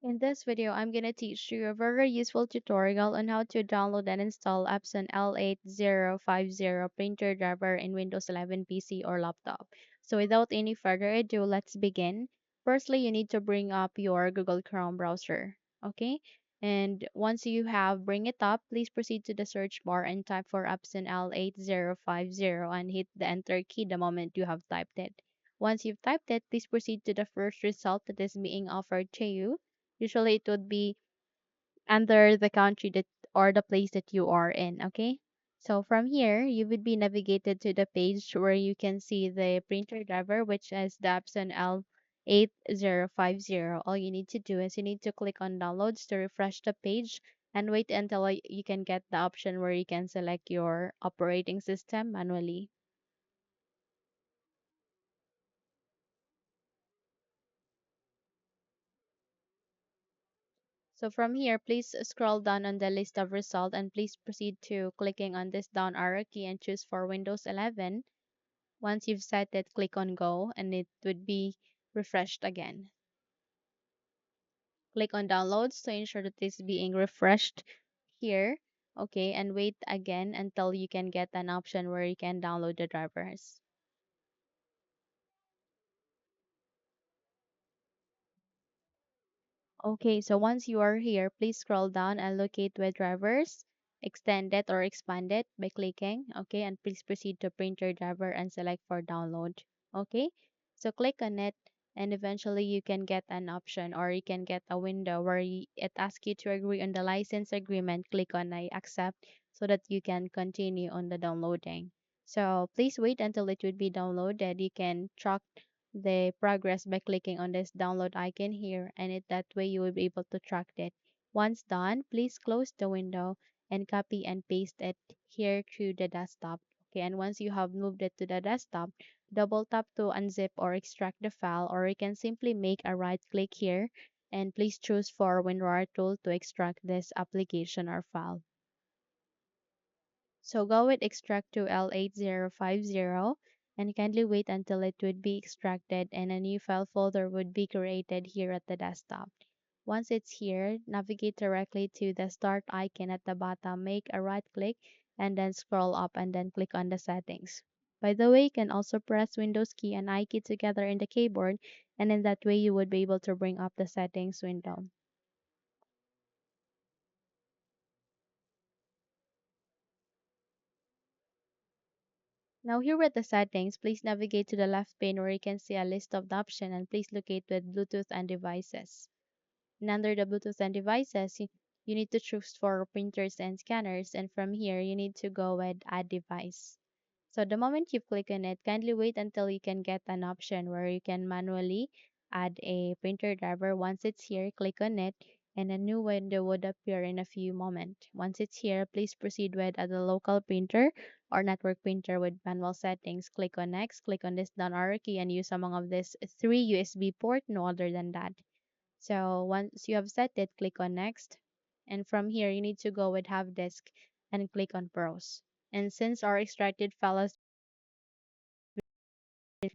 In this video, I'm going to teach you a very useful tutorial on how to download and install Epson L8050 printer driver in Windows 11 PC or laptop. So without any further ado, let's begin. Firstly, you need to bring up your Google Chrome browser. Okay? And once you have bring it up, please proceed to the search bar and type for Epson L8050 and hit the enter key the moment you have typed it. Once you've typed it, please proceed to the first result that is being offered to you. Usually it would be under the country that or the place that you are in, okay? So from here, you would be navigated to the page where you can see the printer driver, which is the Epson L8050. All you need to do is you need to click on downloads to refresh the page and wait until you can get the option where you can select your operating system manually. So from here, please scroll down on the list of results and please proceed to clicking on this down arrow key and choose for Windows 11. Once you've set it, click on go and it would be refreshed again. Click on downloads to ensure that it's being refreshed here. Okay, and wait again until you can get an option where you can download the drivers. Okay, so once you are here, please scroll down and locate web drivers, extend it or expand it by clicking. Okay, and please proceed to printer driver and select for download. Okay, so click on it and eventually you can get an option or you can get a window where it asks you to agree on the license agreement. Click on I accept so that you can continue on the downloading. So please wait until it would be downloaded. You can track the progress by clicking on this download icon here and that way you will be able to track it. Once done, please close the window and copy and paste it here to the desktop. Okay, and once you have moved it to the desktop, double tap to unzip or extract the file or you can simply make a right click here and please choose for WinRAR tool to extract this application or file. So go with extract to L8050 and kindly wait until it would be extracted and a new file folder would be created here at the desktop. Once it's here, navigate directly to the start icon at the bottom, make a right click and then scroll up and then click on the settings. By the way, you can also press Windows key and I key together in the keyboard and in that way you would be able to bring up the settings window. Now here with the settings, please navigate to the left pane where you can see a list of the options and please locate with Bluetooth and devices. And under the Bluetooth and devices, you need to choose for printers and scanners and from here you need to go with add device. So the moment you click on it, kindly wait until you can get an option where you can manually add a printer driver. Once it's here, click on it and a new window would appear in a few moments. Once it's here, please proceed with add a local printer or network printer with manual settings. Click on next, click on this down arrow key and use among of these three USB port, no other than that. So once you have set it, click on next. And from here, you need to go with have disk and click on browse. And since our extracted file has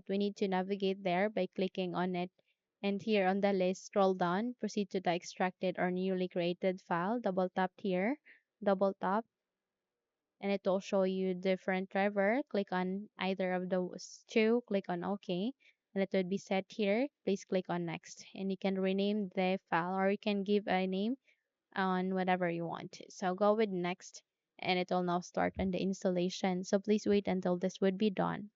we need to navigate there by clicking on it. And here on the list, scroll down, proceed to the extracted or newly created file, double tap here, double tap, and it will show you different driver. Click on either of those two, click on OK, and it will be set here. Please click on next. And you can rename the file or you can give a name on whatever you want. So go with next, and it will now start on the installation. So please wait until this would be done.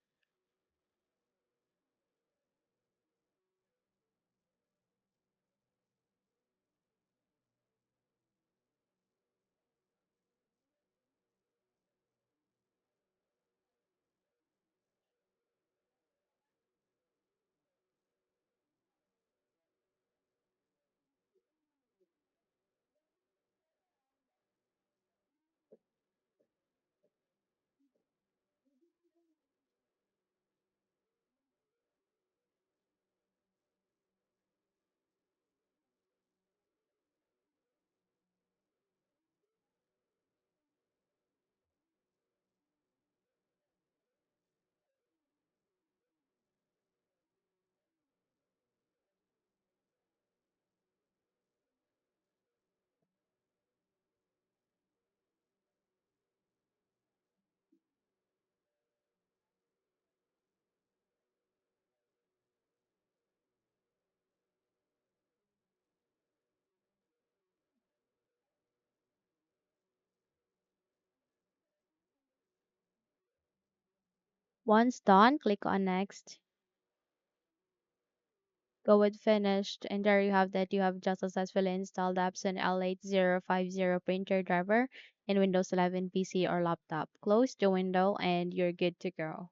Once done, click on next. Go with finished, and there you have that. You have just successfully installed the Epson L8050 printer driver in Windows 11 PC or laptop. Close the window and you're good to go.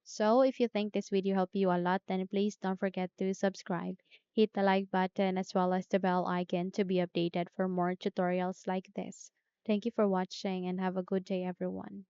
So if you think this video helped you a lot, then please don't forget to subscribe. Hit the like button as well as the bell icon to be updated for more tutorials like this. Thank you for watching and have a good day everyone.